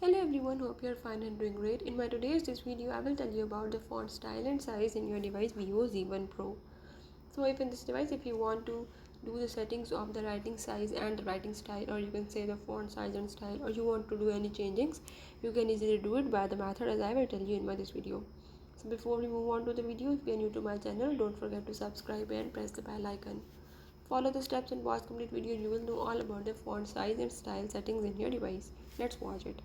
Hello everyone, hope you're fine and doing great. In my today's this video, I will tell you about the font style and size in your device Vivo Z1 Pro. So if in this device, if you want to do the settings of the writing size and the writing style, or you can say the font size and style, or you want to do any changings, you can easily do it by the method as I will tell you in my this video. So before we move on to the video, if you are new to my channel, don't forget to subscribe and press the bell icon. Follow the steps and watch complete video. You will know all about the font size and style settings in your device. Let's watch it.